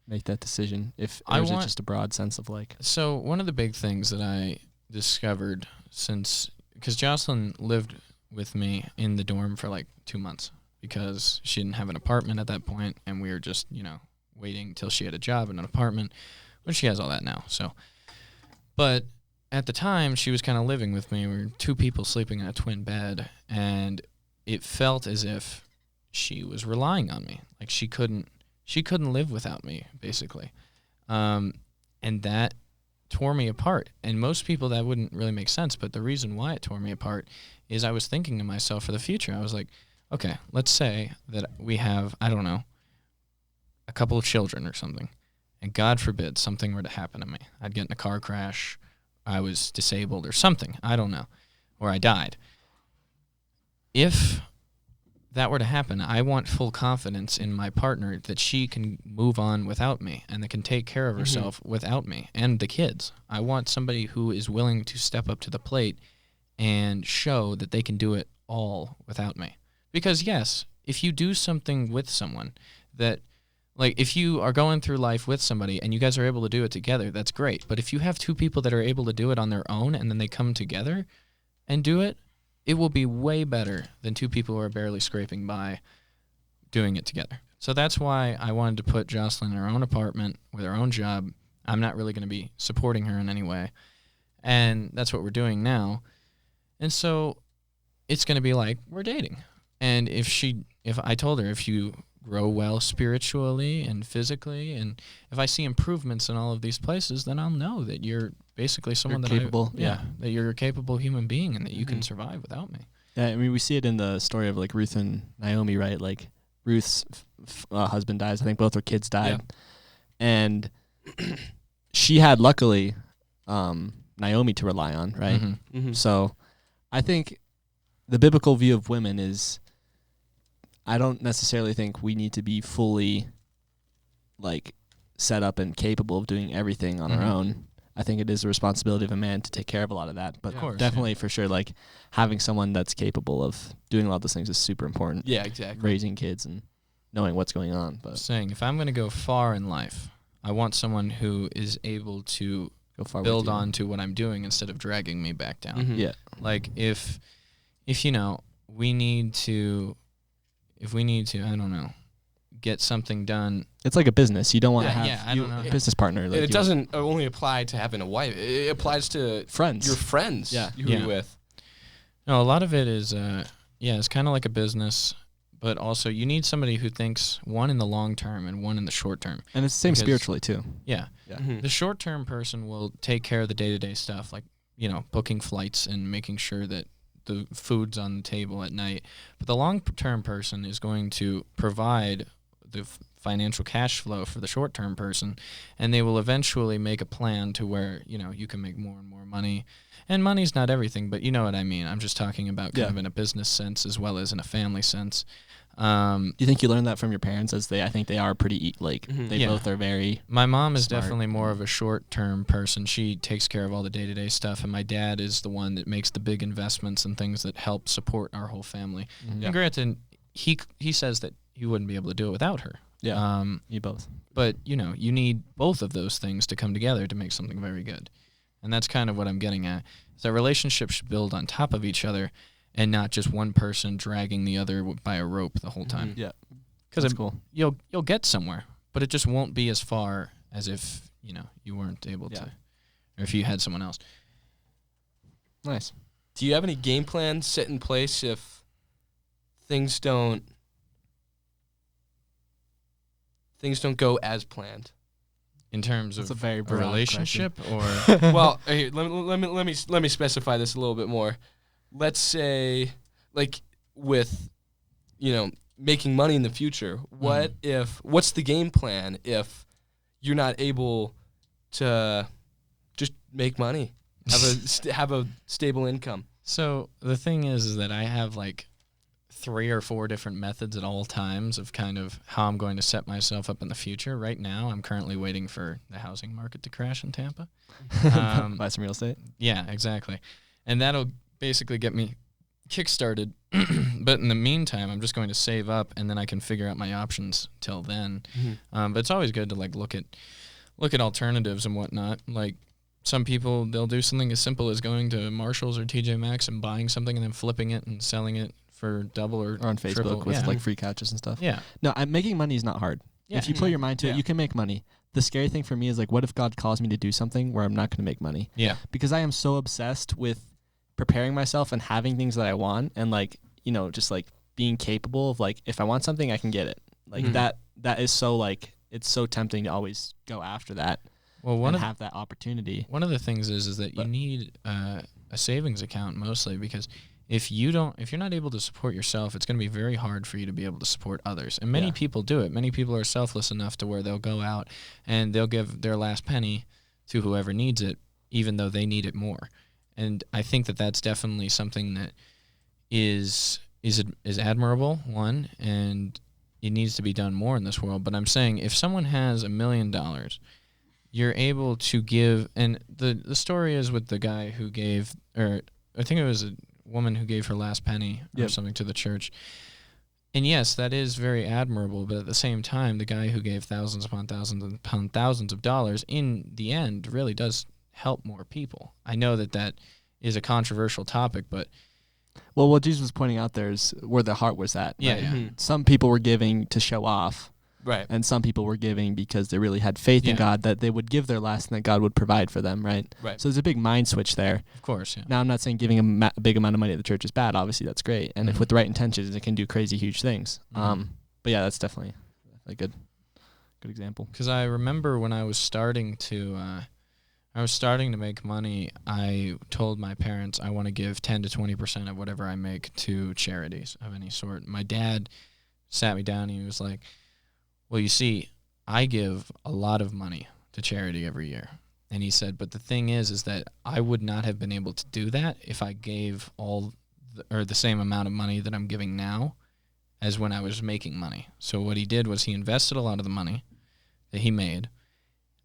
make that decision? I Or is it want- just a broad sense of like, So one of the big things that I discovered because Jocelyn lived with me in the dorm for like 2 months because she didn't have an apartment at that point, and we were just, waiting till she had a job and an apartment, but she has all that now. So, but at the time she was kind of living with me. We were 2 people sleeping in a twin bed, and it felt as if she was relying on me. Like she couldn't live without me, basically. And that tore me apart. And most people that wouldn't really make sense, but the reason why it tore me apart is I was thinking to myself for the future. I was like, okay, let's say that we have, I don't know, a couple of children or something, and God forbid something were to happen to me. I'd get in a car crash, I was disabled or something, I don't know, or I died. If that were to happen, I want full confidence in my partner that she can move on without me and that can take care of herself without me and the kids. I want somebody who is willing to step up to the plate and show that they can do it all without me. Because yes, if you do something with someone that, like if you are going through life with somebody and you guys are able to do it together, that's great. But if you have 2 people that are able to do it on their own and then they come together and do it, it will be way better than 2 people who are barely scraping by doing it together. So that's why I wanted to put Jocelyn in her own apartment with her own job. I'm not really going to be supporting her in any way. And that's what we're doing now. And so it's going to be like we're dating. And if I told her, if you grow well spiritually and physically, and if I see improvements in all of these places, then I'll know that you're basically someone You're that capable, that you're a capable human being and that you can Mhm. survive without me. yeah, I mean, we see it in the story of like Ruth and Naomi, right? Like Ruth's husband dies. I think both her kids died. And she had, luckily, Naomi to rely on, right? Mhm. Mm-hmm. So I think the biblical view of women is, I don't necessarily think we need to be fully like set up and capable of doing everything on our Mhm. own. I think it is the responsibility of a man to take care of a lot of that. But Of course, definitely for sure, like having someone that's capable of doing a lot of those things is super important. Yeah, exactly. Raising kids and knowing what's going on. But Saying if I'm going to go far in life, I want someone who is able to go far build with you. on to what I'm doing instead of dragging me back down. Mhm. Yeah. Like if we need to, I don't know, get something done. It's like a business. You don't want to Yeah, have yeah, I don't know. a business partner. Like And it you- doesn't only apply to having a wife. It applies to friends. your friends Yeah. who Yeah. you're with. No, a lot of it is, it's kind of like a business, but also you need somebody who thinks one in the long term and one in the short term. And it's the same because- spiritually too. Yeah. Yeah. Mhm. The short term person will take care of the day to day stuff, like, booking flights and making sure that the food's on the table at night. But the long term person is going to provide the financial cash flow for the short term person, and they will eventually make a plan to where, you can make more and more money. And money's not everything, but you know what I mean. I'm just talking about kind Yeah. of in a business sense as well as in a family sense. Do you think you learned that from your parents? I think they are pretty Mhm. they Yeah. both are very. My mom is Smart. definitely more of a short-term person. She takes care of all the day-to-day stuff, and my dad is the one that makes the big investments and things that help support our whole family. Mhm. And granted, he says that he wouldn't be able to do it without her. Yeah. You both. But you need both of those things to come together to make something very good. And that's kind of what I'm getting at. Is that relationships should build on top of each other and not just one person dragging the other by a rope the whole time. Yeah. Because That's cool. you'll get somewhere, but it just won't be as far as if, you weren't able Yeah. to, or if you had someone else. Nice. Do you have any game plan set in place if things don't go as planned? In terms That's of a very a broad relationship or Well, here, let me specify this a little bit more. Let's say, like with, making money in the future. What's the game plan if you're not able to just make money, have a stable income? So the thing is that I have like 3 or 4 different methods at all times of kind of how I'm going to set myself up in the future. Right now, I'm currently waiting for the housing market to crash in Tampa. Buy some real estate. Yeah, exactly. And that'll basically get me kickstarted. But in the meantime, I'm just going to save up, and then I can figure out my options till then. But it's always good to like look at alternatives and whatnot. Like some people, they'll do something as simple as going to Marshalls or TJ Maxx and buying something and then flipping it and selling it for double or on Facebook triple. with like free couches and stuff. Yeah. No, making money is not hard. Yeah. If you put your mind to Yeah. it, you can make money. The scary thing for me is like, what if God calls me to do something where I'm not going to make money? Yeah. Because I am so obsessed with preparing myself and having things that I want, and like, you know, just like being capable of like, if I want something, I can get it. Like that is so like, it's so tempting to always go after that. Well, and have that opportunity. One of the things is that you need a savings account mostly, because if you're not able to support yourself, it's going to be very hard for you to be able to support others. And many people do it. Many people are selfless enough to where they'll go out and they'll give their last penny to whoever needs it, even though they need it more. And I think that that's definitely something that is admirable, one, and it needs to be done more in this world. But I'm saying if someone has $1 million, you're able to give, and the story is with the guy who gave, or I think it was a woman who gave her last penny or something to the church. And yes, that is very admirable, but at the same time, the guy who gave thousands upon thousands of dollars, in the end, really does help more people. I know that is a controversial topic, but well, what Jesus was pointing out there is where the heart was at. Yeah, right? yeah. Some people were giving to show off. Right. And some people were giving because they really had faith in God, that they would give their last and that God would provide for them, right? Right. So there's a big mind switch there. Of course, yeah. Now, I'm not saying giving a big amount of money at the church is bad. Obviously, that's great. And if with the right intentions, it can do crazy, huge things. But yeah, that's definitely a good example. Because I remember when I was starting to make money, I told my parents I want to give 10 to 20% of whatever I make to charities of any sort. My dad sat me down and he was like, well, you see, I give a lot of money to charity every year. And he said, but the thing is that I would not have been able to do that if I gave the same amount of money that I'm giving now as when I was making money. So what he did was he invested a lot of the money that he made,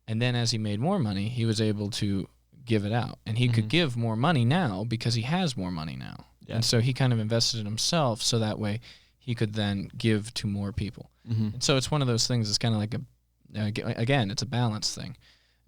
and then as he made more money, he was able to give it out. And he could give more money now because he has more money now. Yeah. And so he kind of invested in himself so that way he could then give to more people. And so it's one of those things, it's kind of like again, it's a balance thing.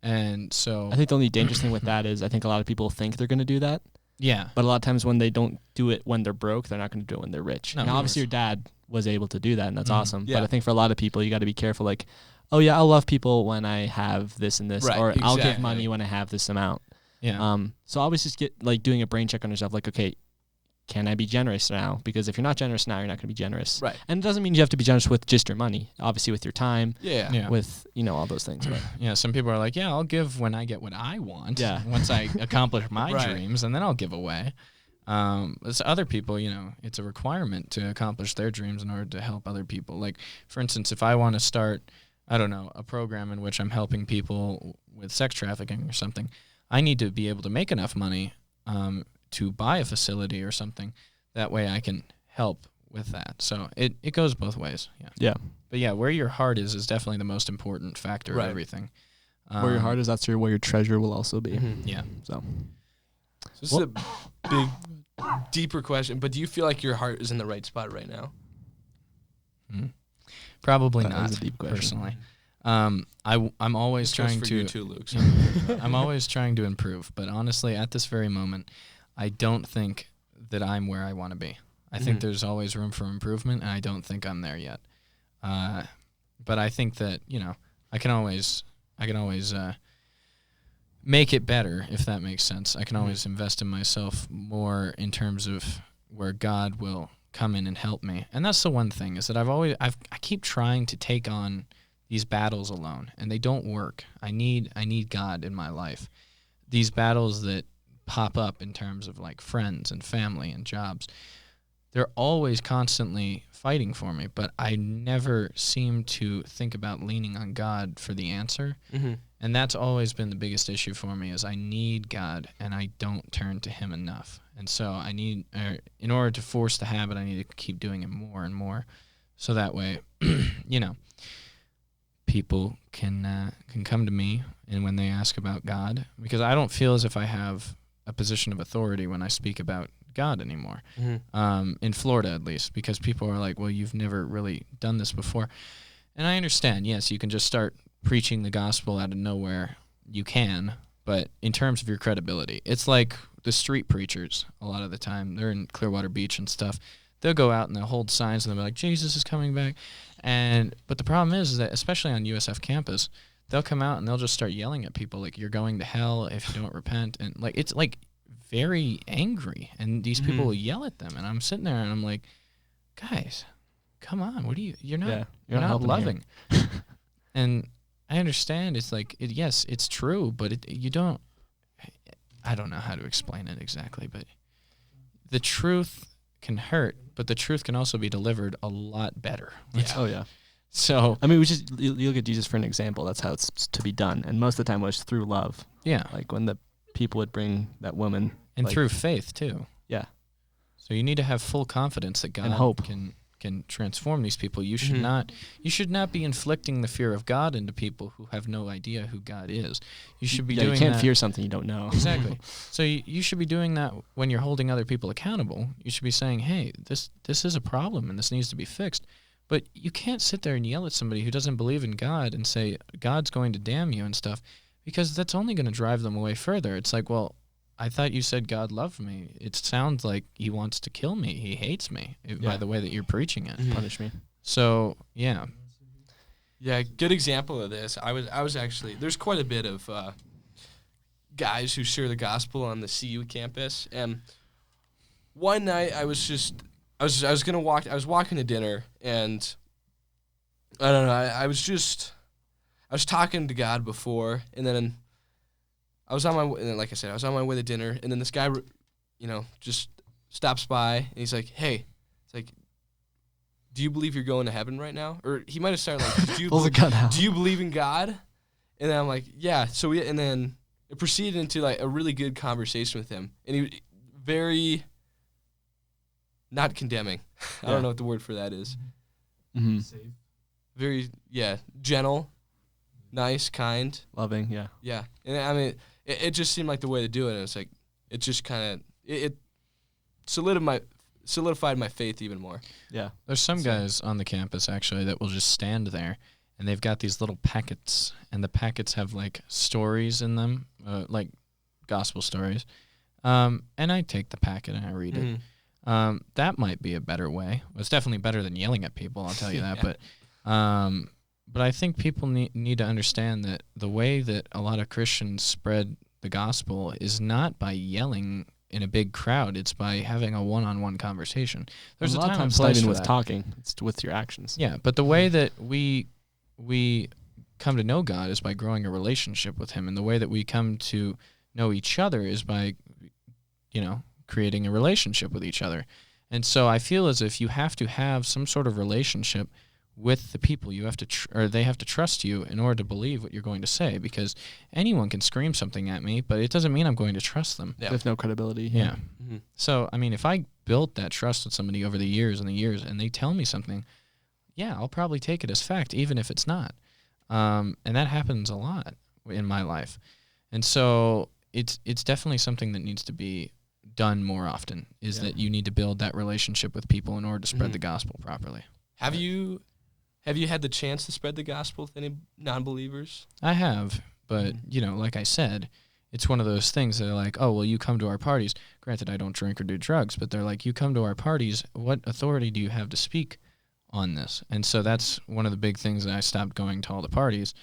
And so I think the only dangerous thing with that is I think a lot of people think they're going to do that. Yeah. But a lot of times when they don't do it when they're broke, they're not going to do it when they're rich. No, now, obviously, your dad was able to do that, and that's awesome. Yeah. But I think for a lot of people, you got to be careful. Like, oh, yeah, I'll love people when I have this and this, Right, or I'll give exactly. money when I have this amount. Yeah. So always just get like doing a brain check on yourself. Like, okay, can I be generous now? Because if you're not generous now, you're not going to be generous. Right. And it doesn't mean you have to be generous with just your money. Obviously, with your time. Yeah. With all those things. But Yeah, some people are like, yeah, I'll give when I get what I want. Yeah. Once I accomplish my Right. dreams, and then I'll give away. There's other people, it's a requirement to accomplish their dreams in order to help other people. Like, for instance, if I want to start, I don't know, a program in which I'm helping people with sex trafficking or something, I need to be able to make enough money to buy a facility or something. That way I can help with that. So it goes both ways. Yeah. yeah. But yeah, where your heart is definitely the most important factor Right. of everything. Where your heart is, that's where your treasure will also be. Yeah. So This is a big, deeper question, but do you feel like your heart is in the right spot right now? Probably That not, was a deep question. personally. I'm always This goes trying for to you too, Luke. I'm always trying to improve, but honestly, at this very moment, I don't think that I'm where I want to be. I think there's always room for improvement, and I don't think I'm there yet. But I think that I can always make it better, if that makes sense. I can always invest in myself more in terms of where God will come in and help me. And that's the one thing, is that I keep trying to take on these battles alone, and they don't work. I need God in my life. These battles that pop up in terms of like friends and family and jobs, they're always constantly fighting for me, but I never seem to think about leaning on God for the answer. Mm-hmm. And that's always been the biggest issue for me is I need God and I don't turn to him enough. And so I need, in order to force the habit, I need to keep doing it more and more. So that way, people can come to me and when they ask about God, because I don't feel as if I have a position of authority when I speak about God anymore, in Florida at least, because people are like, well, you've never really done this before. And I understand, yes, you can just start preaching the gospel out of nowhere. You can, but in terms of your credibility, it's like the street preachers a lot of the time. They're in Clearwater Beach and stuff. They'll go out and they'll hold signs and they'll be like, Jesus is coming back. But the problem is that, especially on USF campus, they'll come out and they'll just start yelling at people like, you're going to hell if you don't repent. And like, it's like very angry. And these people will yell at them. And I'm sitting there and I'm like, guys, come on. You're not loving. And I understand it's like, yes, it's true, but I don't know how to explain it exactly, but the truth can hurt, but the truth can also be delivered a lot better. Yeah. Oh, yeah. So, I mean, you look at Jesus for an example. That's how it's to be done. And most of the time it was through love. yeah. Like when the people would bring that woman. And like, through faith, too. Yeah. So you need to have full confidence that God And hope. can transform these people. You should not be inflicting the fear of God into people who have no idea who God is. You should be doing you can't that. fear something you don't know. Exactly. So you should be doing that when you're holding other people accountable. You should be saying, hey, this is a problem and this needs to be fixed. But you can't sit there and yell at somebody who doesn't believe in God and say, God's going to damn you and stuff, because that's only going to drive them away further. It's like, well, I thought you said God loved me. It sounds like he wants to kill me. He hates me by the way that you're preaching it. Punish me. So, yeah. Yeah, good example of this. I was actually, there's quite a bit of guys who share the gospel on the CU campus, and one night I was walking to dinner, and I don't know, I was talking to God before, and then I was on my way, and like I said, I was on my way to dinner, and then this guy, just stops by, and he's like, hey, it's like, do you believe you're going to heaven right now? Or he might have started like, do you believe in God? And then I'm like, yeah. So and then it proceeded into like a really good conversation with him, and he very not condemning. I don't know what the word for that is. Mm-hmm. Safe. Very, gentle, nice, kind. Loving, yeah. Yeah. And I mean, it just seemed like the way to do it. And it's like, it just kind of, it solidified my faith even more. Yeah. There's some guys on the campus, actually, that will just stand there, and they've got these little packets, and the packets have, like, stories in them, like gospel stories. And I take the packet and I read it. That might be a better way. It's definitely better than yelling at people, I'll tell you that. But I think people need to understand that the way that a lot of Christians spread the gospel is not by yelling in a big crowd. It's by having a one-on-one conversation. There's a lot of times not even with talking. It's with your actions. Yeah, but the way that we come to know God is by growing a relationship with him, and the way that we come to know each other is by, creating a relationship with each other. And so I feel as if you have to have some sort of relationship with the people. You have to, they have to trust you in order to believe what you're going to say, because anyone can scream something at me, but it doesn't mean I'm going to trust them. Yeah. There's no credibility. Yeah. Mm-hmm. So, I mean, if I built that trust with somebody over the years and they tell me something, yeah, I'll probably take it as fact, even if it's not. And that happens a lot in my life. And so it's definitely something that needs to be done more often, is that you need to build that relationship with people in order to spread the gospel properly. Have you had the chance to spread the gospel with any non-believers? I have, but, like I said, it's one of those things that are like, oh, well, you come to our parties. Granted, I don't drink or do drugs, but they're like, you come to our parties, what authority do you have to speak on this? And so that's one of the big things that I stopped going to all the parties,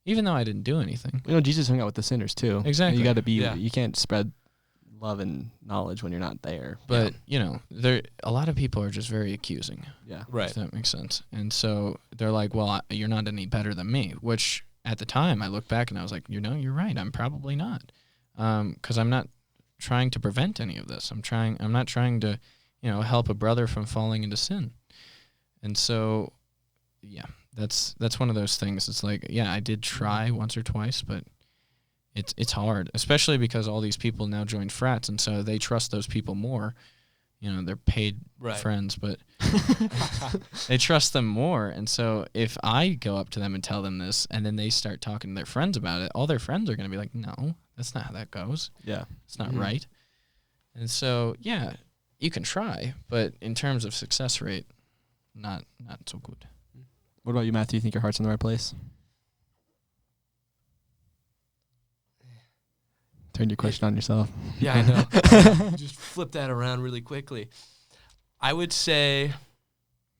even though I didn't do anything. Jesus hung out with the sinners, too. Exactly. You got to be, you can't spread love and knowledge when you're not there. But, a lot of people are just very accusing. Yeah. Right. If that makes sense. And so they're like, well, you're not any better than me, which at the time I look back and I was like, you're right. I'm probably not. Because I'm not trying to prevent any of this. I'm not trying to, help a brother from falling into sin. And so, yeah, that's one of those things. It's like, yeah, I did try once or twice, but it's hard, especially because all these people now join frats, and so they trust those people more. They're paid friends, but they trust them more. And so if I go up to them and tell them this, and then they start talking to their friends about it, all their friends are going to be like, no, that's not how that goes. Yeah. It's not right. And so, yeah, you can try, but in terms of success rate, not so good. What about you, Matthew? You think your heart's in the right place? Turn your question on yourself. Yeah, I know. Just flip that around really quickly. I would say...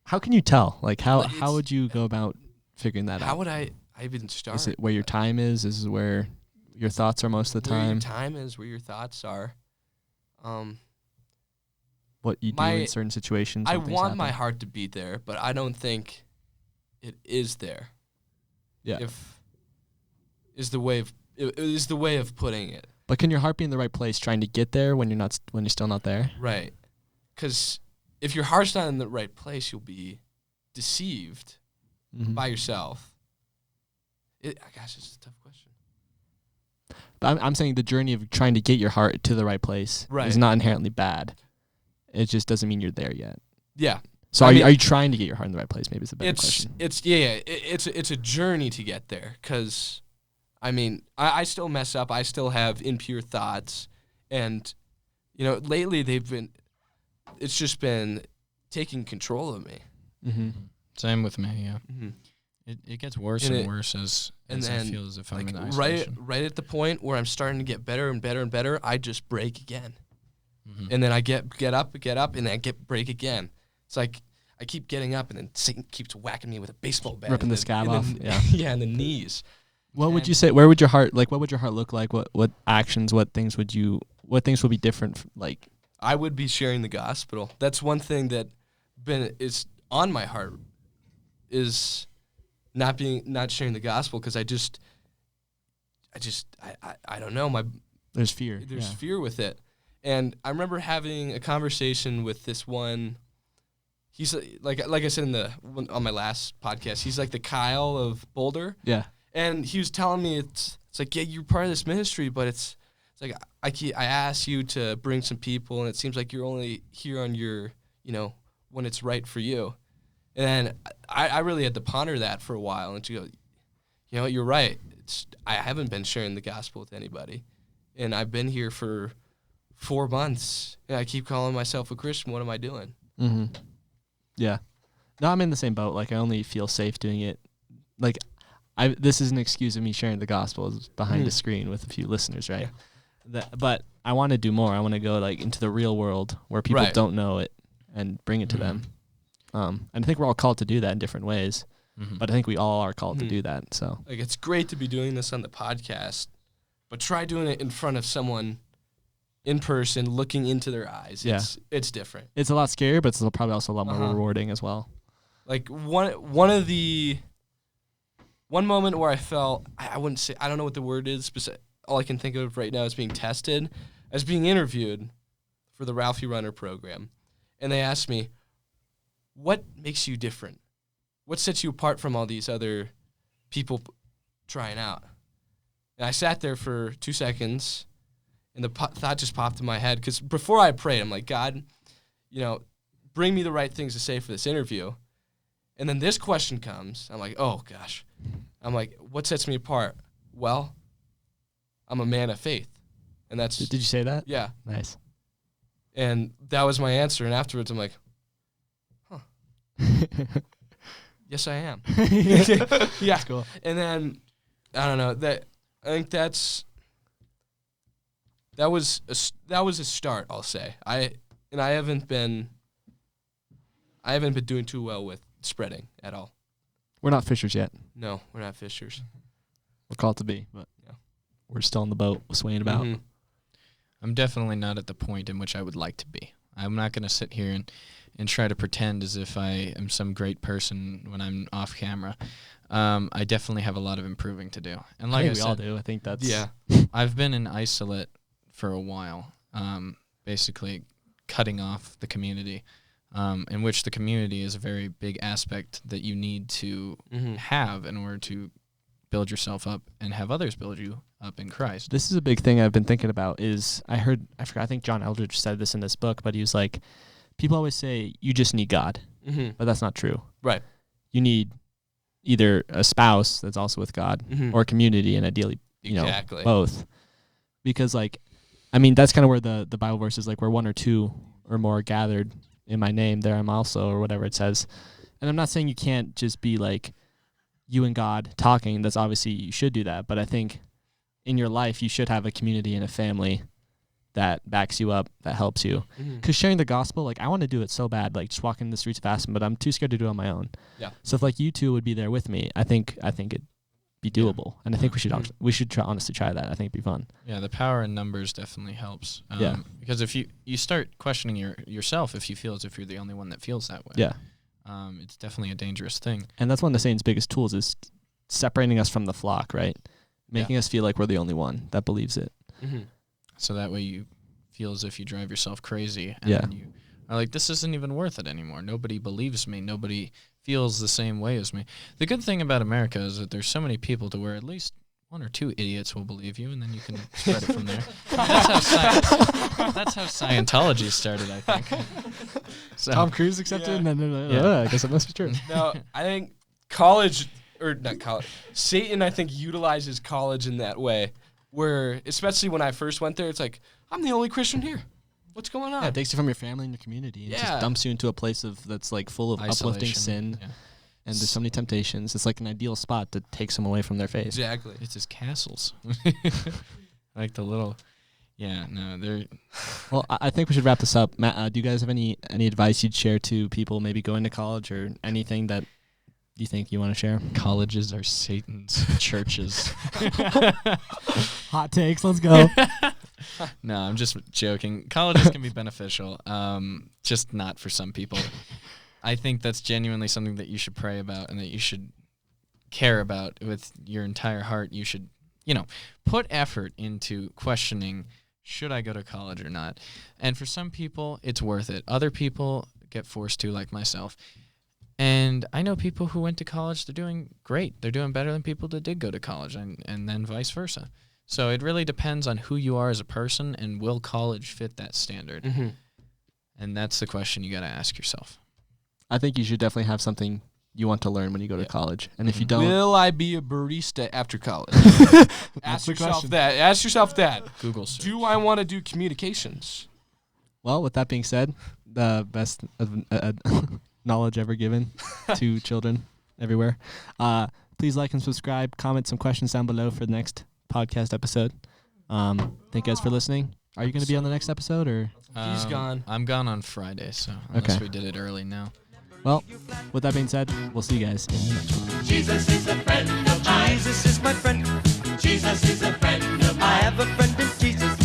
How can you tell? Like, how would you go about figuring that out? How would I even start? Is it where your time is? Is it where your thoughts are most of the time? Where your time is, where your thoughts are. What you do in certain situations. I want my heart to be there, but I don't think it is there. Yeah. Is the way of putting it. But can your heart be in the right place trying to get there when you're still not there? Right. Because if your heart's not in the right place, you'll be deceived by yourself. Gosh, it's a tough question. But I'm saying the journey of trying to get your heart to the right place is not inherently bad. It just doesn't mean you're there yet. Yeah. So are you trying to get your heart in the right place? Maybe it's a better question. It's a journey to get there, because I still mess up. I still have impure thoughts, and lately it's just been taking control of me. Mm-hmm. Same with me. Yeah. Mm-hmm. It gets worse and worse as I feel as if I'm in isolation. Right at the point where I'm starting to get better and better and better, I just break again, and then I get up, and then I break again. It's like I keep getting up, and then Satan keeps whacking me with a baseball bat, ripping the scab off. Yeah, and the knees. What would you say? Where would your heart what would your heart look like? What actions? What things would be different? Like, I would be sharing the gospel. That's one thing that is on my heart, is not sharing the gospel, because I don't know, there's fear. There's fear with it. And I remember having a conversation with this one. He's like I said on my last podcast, he's like the Kyle of Boulder. Yeah. And he was telling me it's like, yeah, you're part of this ministry, but it's like I asked you to bring some people, and it seems like you're only here on your, when it's right for you. And I really had to ponder that for a while, and to go, you're right. I haven't been sharing the gospel with anybody, and I've been here for 4 months, and I keep calling myself a Christian. What am I doing? Mm-hmm. Yeah. No, I'm in the same boat. Like, I only feel safe doing it. Like, this is an excuse of me sharing the gospel behind a screen with a few listeners, right? Yeah. But I want to do more. I want to go into the real world where people don't know it and bring it to them. And I think we're all called to do that in different ways. But I think we all are called to do that. So, it's great to be doing this on the podcast, but try doing it in front of someone in person, looking into their eyes. Yeah. It's different. It's a lot scarier, but it's probably also a lot more rewarding as well. Like one moment where I felt, I don't know what the word is, but all I can think of right now is being tested. I was being interviewed for the Ralphie Runner program, and they asked me, what makes you different? What sets you apart from all these other people trying out? And I sat there for 2 seconds, and the thought just popped in my head, because before I prayed, I'm like, God, bring me the right things to say for this interview. And then this question comes. I'm like, oh, gosh. I'm like, what sets me apart? Well, I'm a man of faith. And that's... Did you say that? Yeah. Nice. And that was my answer. And afterwards, I'm like, huh. Yes, I am. Yeah. That's cool. And then, I don't know. I think that was a start, I'll say. I haven't been doing too well with spreading at all. We're not fishers yet. No, we're not fishers. We're called to be, but we're still in the boat, swaying about. Mm-hmm. I'm definitely not at the point in which I would like to be. I'm not going to sit here and try to pretend as if I am some great person when I'm off camera. I definitely have a lot of improving to do. And like I said, we all do. I think that's... Yeah. I've been in isolate for a while, basically cutting off the community, in which the community is a very big aspect that you need to have in order to build yourself up and have others build you up in Christ. This is a big thing I've been thinking about is I think John Eldridge said this in this book, but he was like, people always say you just need God, but that's not true. Right. You need either a spouse that's also with God or a community, and ideally, both. Because that's kind of where the Bible verse is like, where one or two or more are gathered in my name, there I'm also, or whatever it says. And I'm not saying you can't just be like you and God talking. That's obviously, you should do that. But I think in your life, you should have a community and a family that backs you up, that helps you. Because sharing the gospel, I want to do it so bad, just walking the streets of Aspen, but I'm too scared to do it on my own. Yeah. So if you two would be there with me, I think it'd be doable, and I think we should honestly try that. I think it'd be fun. Yeah, the power in numbers definitely helps. Because if you start questioning yourself, if you feel as if you're the only one that feels that way. Yeah. It's definitely a dangerous thing. And that's one of Satan's biggest tools, is separating us from the flock, right? Making us feel like we're the only one that believes it. So that way you feel as if you drive yourself crazy. And then you are like, this isn't even worth it anymore. Nobody believes me. Nobody feels the same way as me. The good thing about America is that there's so many people to where at least one or two idiots will believe you, and then you can spread it from there. That's how Scientology started, I think. So, Tom Cruise accepted, and then they're like, I guess it must be true. No, I think Satan, I think, utilizes college in that way, where, especially when I first went there, it's like, I'm the only Christian here. What's going on? Yeah, it takes you from your family and your community. It just dumps you into a place that's full of uplifting sin. Yeah. And there's so many temptations. It's like an ideal spot to take someone away from their faith. Exactly. It's his castles. Like the little... Yeah, no, they're... Well, I think we should wrap this up. Matt, do you guys have any advice you'd share to people maybe going to college, or anything that you think you want to share? Colleges are Satan's churches. Hot takes, let's go. No, I'm just joking. Colleges can be beneficial, just not for some people. I think that's genuinely something that you should pray about and that you should care about with your entire heart. You should, put effort into questioning, should I go to college or not? And for some people, it's worth it. Other people get forced to, like myself. And I know people who went to college, they're doing great. They're doing better than people that did go to college, and then vice versa. So it really depends on who you are as a person, and will college fit that standard? And that's the question you got to ask yourself. I think you should definitely have something you want to learn when you go to college. And if you don't... Will I be a barista after college? Ask yourself that. Ask yourself that. Google search. Do I want to do communications? Well, with that being said, the best knowledge ever given to children everywhere. Please like and subscribe. Comment some questions down below for the next podcast episode. Thank you guys for listening. Are you going to be on the next episode, or? He's gone. I'm gone on Friday, so unless we did it early now. Well, with that being said, we'll see you guys in the next one. Jesus is a friend of mine. Jesus is my friend. Jesus is a friend of mine. I have a friend in Jesus.